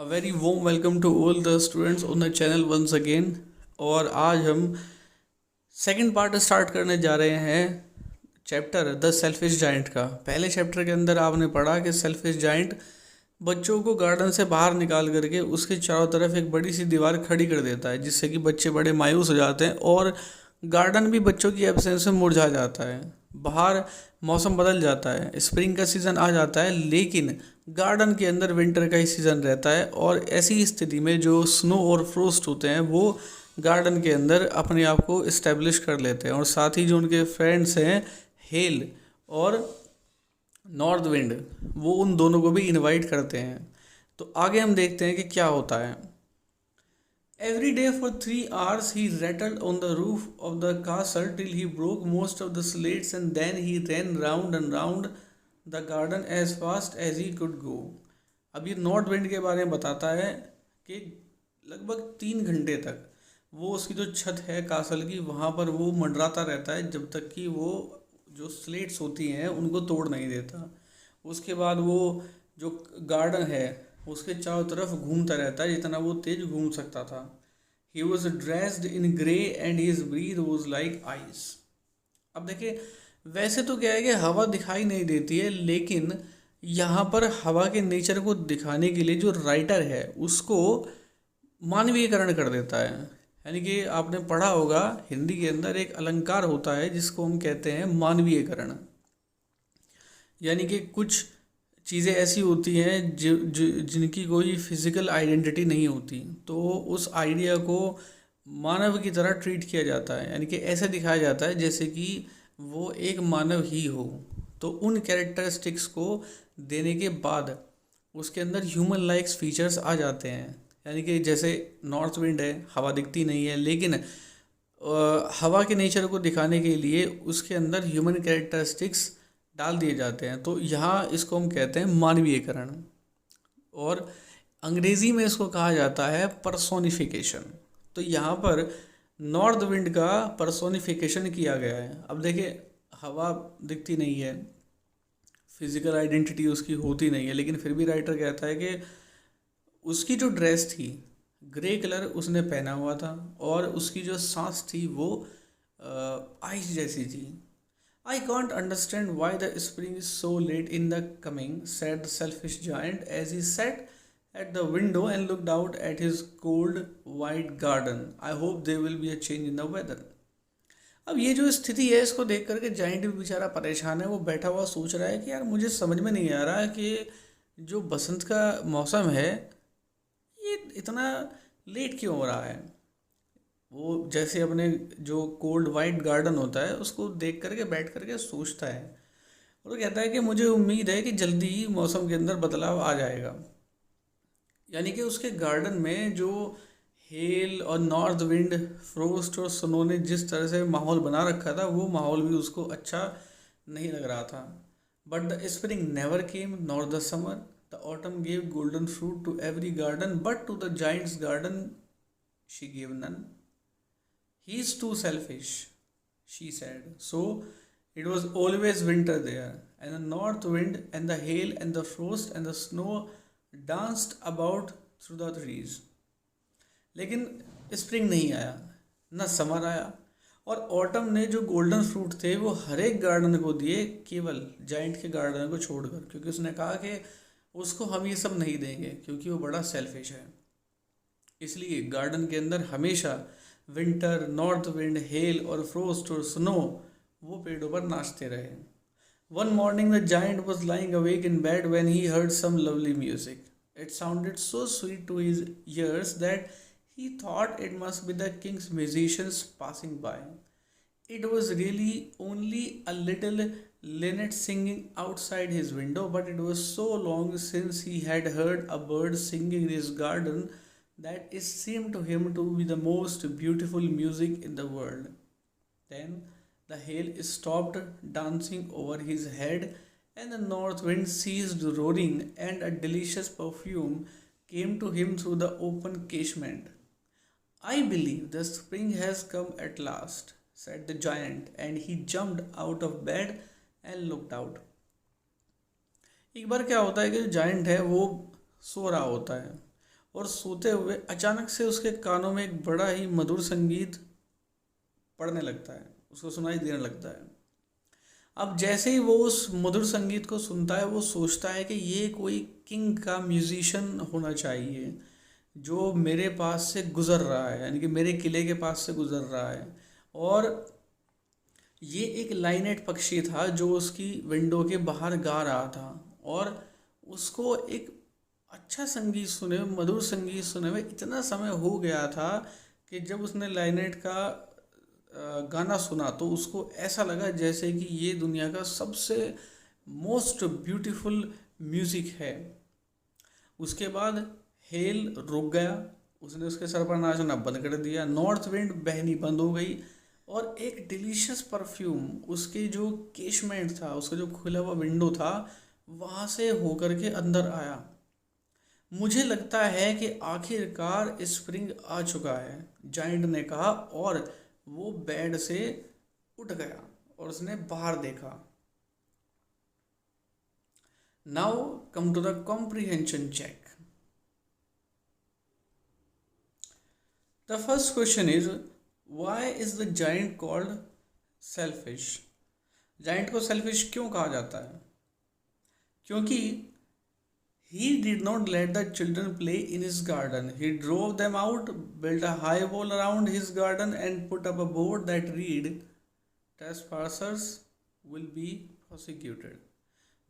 A very warm welcome to all the students on the channel once again। और आज हम second part start करने जा रहे हैं चैप्टर द सेल्फिश जाइंट का। पहले चैप्टर के अंदर आपने पढ़ा कि सेल्फिश जाइंट बच्चों को गार्डन से बाहर निकाल करके उसके चारों तरफ एक बड़ी सी दीवार खड़ी कर देता है, जिससे कि बच्चे बड़े मायूस हो जाते हैं और गार्डन भी बच्चों की एब्सेंस में मुरझा जाता है। बाहर मौसम बदल जाता है, स्प्रिंग का सीज़न आ जाता है, लेकिन गार्डन के अंदर विंटर का ही सीज़न रहता है। और ऐसी स्थिति में जो स्नो और फ्रोस्ट होते हैं वो गार्डन के अंदर अपने आप को इस्टेब्लिश कर लेते हैं, और साथ ही जो उनके फ्रेंड्स हैं हेल और नॉर्थ विंड, वो उन दोनों को भी इनवाइट करते हैं। तो आगे हम देखते हैं कि क्या होता है। Every day for 3 hours he rattled on the roof of the castle till he broke most of the slates, and then he ran round and round the garden as fast as he could go। अब ये north wind के बारे में बताता है कि लगभग 3 घंटे तक वो उसकी जो छत है कासल की वहाँ पर वो मंडराता रहता है, जब तक कि वो जो स्लेट्स होती हैं उनको तोड़ नहीं देता। उसके बाद वो जो गार्डन है उसके चारों तरफ घूमता रहता है जितना वो तेज घूम सकता था। He was dressed in grey and his breath was like ice. अब देखिए, वैसे तो क्या है कि हवा दिखाई नहीं देती है, लेकिन यहाँ पर हवा के नेचर को दिखाने के लिए जो राइटर है उसको मानवीयकरण कर देता है। यानी कि आपने पढ़ा होगा हिंदी के अंदर एक अलंकार होता है जिसको हम कहते हैं मानवीयकरण। यानी कि कुछ चीज़ें ऐसी होती हैं जिनकी कोई फिज़िकल आइडेंटिटी नहीं होती, तो उस आइडिया को मानव की तरह ट्रीट किया जाता है। यानी कि ऐसे दिखाया जाता है जैसे कि वो एक मानव ही हो। तो उन कैरेक्टरिस्टिक्स को देने के बाद उसके अंदर ह्यूमन लाइक्स फीचर्स आ जाते हैं। यानी कि जैसे नॉर्थ विंड है, हवा दिखती नहीं है, लेकिन हवा के नेचर को दिखाने के लिए उसके अंदर ह्यूमन कैरेक्टरिस्टिक्स डाल दिए जाते हैं। तो यहाँ इसको हम कहते हैं मानवीयकरण, और अंग्रेज़ी में इसको कहा जाता है पर्सोनिफिकेशन। तो यहाँ पर नॉर्थ विंड का पर्सोनिफिकेशन किया गया है। अब देखिए, हवा दिखती नहीं है, फिज़िकल आइडेंटिटी उसकी होती नहीं है, लेकिन फिर भी राइटर कहता है कि उसकी जो ड्रेस थी ग्रे कलर उसने पहना हुआ था, और उसकी जो सांस थी वो आइस जैसी थी। I can't understand why the spring is so late in the coming, said the selfish giant as he sat at the window and looked out at his cold, white garden. I hope there will be a change in the weather. अब ये जो स्थिति है इसको देख करके giant भी बेचारा परेशान है। वो बैठा हुआ सोच रहा है कि यार मुझे समझ में नहीं आ रहा कि जो बसंत का मौसम है ये इतना लेट क्यों हो रहा है। वो जैसे अपने जो कोल्ड वाइट गार्डन होता है उसको देख करके बैठ करके सोचता है, और वो कहता है कि मुझे उम्मीद है कि जल्दी ही मौसम के अंदर बदलाव आ जाएगा। यानी कि उसके गार्डन में जो हेल और नॉर्थ विंड, फ्रोस्ट और स्नो ने जिस तरह से माहौल बना रखा था वो माहौल भी उसको अच्छा नहीं लग रहा था। But the spring never came nor the summer, the autumn gave golden fruit to every garden, but to the giant's garden she gave none. He is too selfish, she said. So it was always winter there, and the north wind and the hail and the frost and the snow danced about through the trees. लेकिन spring नहीं आया, न summer आया, और autumn ने जो golden fruit थे वो हर एक गार्डन को दिए, केवल जाइंट के गार्डन को छोड़कर, क्योंकि उसने कहा कि उसको हम ये सब नहीं देंगे क्योंकि वो बड़ा सेल्फिश है। इसलिए गार्डन के अंदर हमेशा विंटर, नॉर्थ विंड, हेल और फ्रोस्ट और स्नो वो पेड़ों पर नाचते रहे। One morning the giant was lying awake in bed when he heard some lovely music. It sounded so sweet to his ears that he thought it must be the king's musicians passing by. It was really only a little linnet singing outside his window, but it was so long since he had heard a bird singing in his garden that it seemed to him to be the most beautiful music in the world. Then the hail stopped dancing over his head, and the north wind ceased roaring, and a delicious perfume came to him through the open casement. I believe the spring has come at last, said the giant, and he jumped out of bed and looked out. एक बार क्या होता है कि जो giant है वो सो रहा होता है, और सोते हुए अचानक से उसके कानों में एक बड़ा ही मधुर संगीत पड़ने लगता है, उसको सुनाई देने लगता है। अब जैसे ही वो उस मधुर संगीत को सुनता है, वो सोचता है कि ये कोई किंग का म्यूजिशियन होना चाहिए जो मेरे पास से गुज़र रहा है, यानी कि मेरे किले के पास से गुज़र रहा है। और ये एक लाइनेट पक्षी था जो उसकी विंडो के बाहर गा रहा था, और उसको एक अच्छा संगीत सुने, मधुर संगीत सुने में इतना समय हो गया था कि जब उसने लाइनेट का गाना सुना तो उसको ऐसा लगा जैसे कि ये दुनिया का सबसे मोस्ट ब्यूटीफुल म्यूज़िक है। उसके बाद हेल रुक गया, उसने उसके सर पर नाचना बंद कर दिया, नॉर्थ विंड बहनी बंद हो गई, और एक डिलीशियस परफ्यूम उसके जो केशमेंट था, उसका जो खुला हुआ विंडो था, वहाँ से होकर के अंदर आया। मुझे लगता है कि आखिरकार स्प्रिंग आ चुका है, जाइंट ने कहा, और वो बेड से उठ गया और उसने बाहर देखा। Now come to the comprehension check. The first question is, why is the giant called selfish? Giant को सेल्फिश क्यों कहा जाता है? क्योंकि he did not let the children play in his garden. He drove them out, built a high wall around his garden, and put up a board that read, "Trespassers will be prosecuted."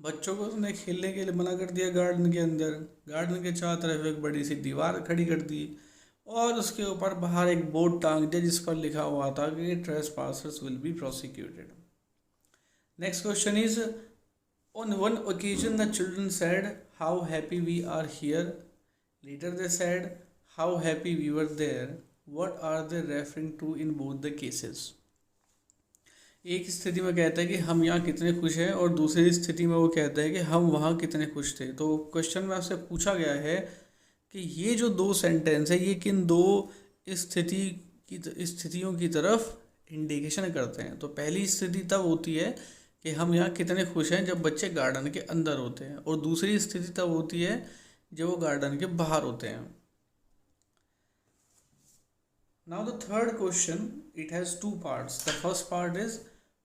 बच्चों को उसने खेलने के लिए मना कर दिया garden के अंदर। गार्डन के चारों तरफ एक बड़ी सी दीवार खड़ी कर दी, और उसके ऊपर बाहर एक बोर्ड टांग दिया जिस पर लिखा हुआ था कि "Trespassers will be prosecuted." Next question is, on one occasion the children said, "How happy we are here." Later they said, "How happy we were there." What are they referring to in both the cases? एक स्थिति में कहता है कि हम यहाँ कितने खुश हैं, और दूसरी स्थिति में वो कहता है कि हम वहाँ कितने खुश थे। तो क्वेश्चन में आपसे पूछा गया है कि ये जो दो सेंटेंस है ये किन दो स्थितियों की तरफ इंडिकेशन करते हैं। तो पहली स्थिति तब होती है कि हम यहाँ कितने खुश हैं जब बच्चे गार्डन के अंदर होते हैं, और दूसरी स्थिति तब होती है जब वो गार्डन के बाहर होते हैं। Now the third question, it has two parts. The first part is,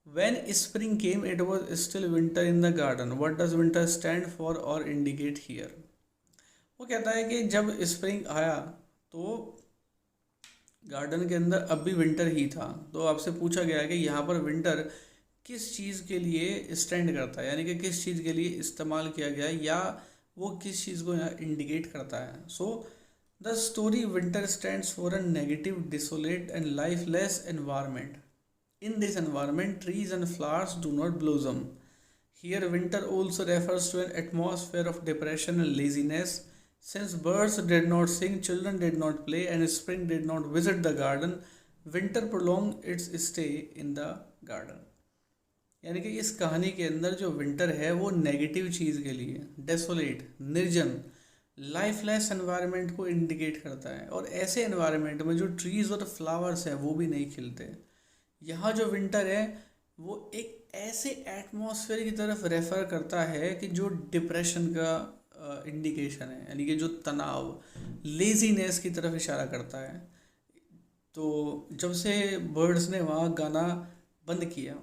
when spring came it was still winter in the garden. What does winter stand for or indicate here? वो कहता है कि जब spring आया तो garden के अंदर अब भी विंटर ही था। तो आपसे पूछा गया है कि यहाँ पर विंटर किस चीज़ के लिए स्टैंड करता है, यानी कि किस चीज़ के लिए इस्तेमाल किया गया है, या वो किस चीज़ को यहाँ इंडिकेट करता है। So the story winter stands for a negative, desolate and lifeless environment. In this environment, trees and flowers do not blossom. Here, winter also refers to an atmosphere of depression and laziness. Since birds did not sing, children did not play, and spring did not visit the garden, winter prolonged its stay in the garden. यानी कि इस कहानी के अंदर जो winter है वो negative चीज़ के लिए, डेसोलेट, निर्जन, लाइफलेस एनवायरनमेंट को इंडिकेट करता है, और ऐसे एनवायरनमेंट में जो ट्रीज़ और फ्लावर्स हैं वो भी नहीं खिलते। यहाँ जो विंटर है वो एक ऐसे एटमॉस्फेयर की तरफ रेफ़र करता है कि जो डिप्रेशन का इंडिकेशन है, यानी कि जो तनाव, लेजीनेस की तरफ इशारा करता है। तो जब से बर्ड्स ने वहाँ गाना बंद किया,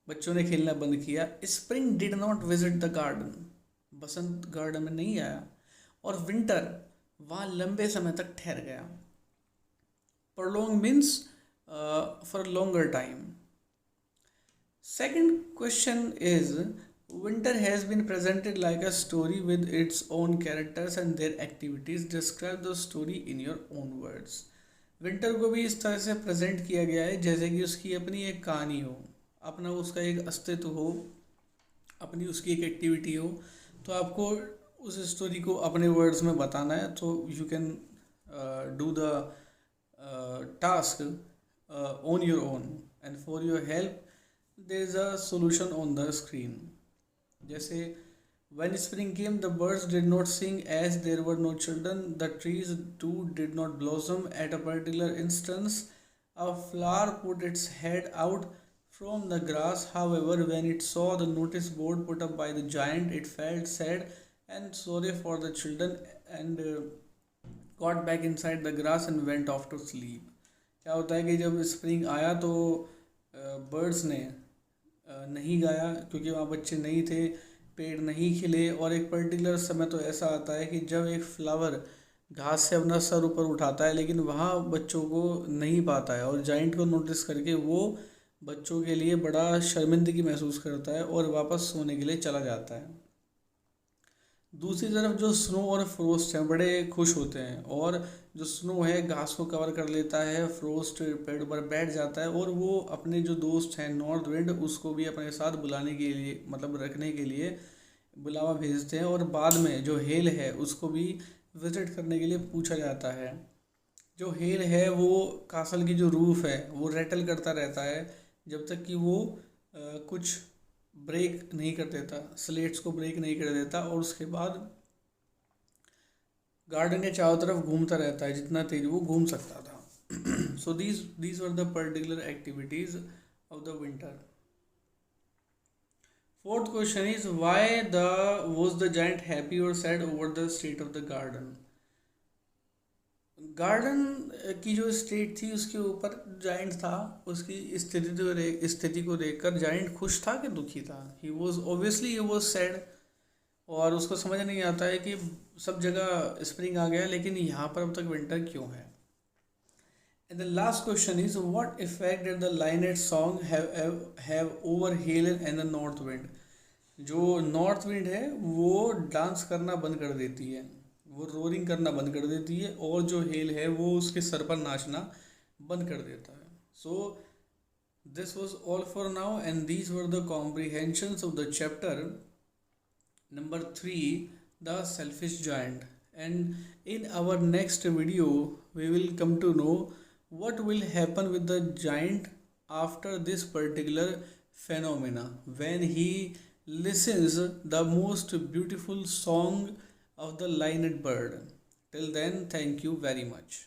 बच्चों ने खेलना बंद किया, spring did not visit the garden, Basant garden में नहीं आया, और विंटर वहाँ लंबे समय तक ठहर गया। Prolong means for a longer time. Second question is, winter has been presented like a story with its own characters and their activities. Describe the story in your own words. Winter को भी इस तरह से present किया गया है जैसे कि उसकी अपनी एक कहानी हो, अपना उसका एक अस्तित्व हो, अपनी उसकी एक एक्टिविटी हो। तो आपको उस स्टोरी को अपने वर्ड्स में बताना है, तो you can do the task on your own, and for your help there is a solution on the screen. जैसे when spring came the birds did not sing as there were no children, the trees too did not blossom. At a particular instance a flower put its head out from the grass, however when it saw the notice board put up by the giant it felt sad and sorry for the children, and got back inside the grass and went off to sleep. क्या होता है कि जब spring आया तो birds ने नहीं गाया क्योंकि वहाँ बच्चे नहीं थे, पेड़ नहीं खिले। और एक पर्टिकुलर समय तो ऐसा आता है कि जब एक फ्लावर घास से अपना सर ऊपर उठाता है लेकिन वहाँ बच्चों को नहीं पाता है, और जाइंट को नोटिस करके वो बच्चों के लिए बड़ा शर्मिंदगी महसूस करता है और वापस सोने के लिए चला जाता है। दूसरी तरफ जो स्नो और फ्रोस्ट हैं बड़े खुश होते हैं, और जो स्नो है घास को कवर कर लेता है, फ्रोस्ट पेड़ पर बैठ जाता है, और वो अपने जो दोस्त हैं नॉर्थ विंड उसको भी अपने साथ बुलाने के लिए, मतलब रखने के लिए बुलावा भेजते हैं। और बाद में जो हेल है उसको भी विजिट करने के लिए पूछा जाता है। जो हेल है वो कासल की जो रूफ है वो रेटल करता रहता है जब तक कि वो कुछ ब्रेक नहीं कर देता, स्लेट्स को ब्रेक नहीं कर देता, और उसके बाद गार्डन के चारों तरफ घूमता रहता है जितना तेज वो घूम सकता था। So these were the particular activities of the winter. Fourth question is why the was the giant happy और sad over the state of the garden. Garden की जो स्टेट थी उसके ऊपर जायंट था, उसकी स्थिति को देखकर जायंट खुश था कि दुखी था। He was obviously he was sad, और उसको समझ नहीं आता है कि सब जगह स्प्रिंग आ गया लेकिन यहाँ पर अब तक विंटर क्यों है। And the last question is what effect did the linnet song have over hail and the north wind. जो नॉर्थ विंड है वो डांस करना बंद कर देती है, वो रोरिंग करना बंद कर देती है, और जो हेल है वो उसके सर पर नाचना बंद कर देता है। So this was all for now and these were the comprehensions of the chapter number 3, the selfish giant. And in our next video we will come to know what will happen with the giant after this particular phenomena when he listens the most beautiful song of the linnet bird. Till then, thank you very much.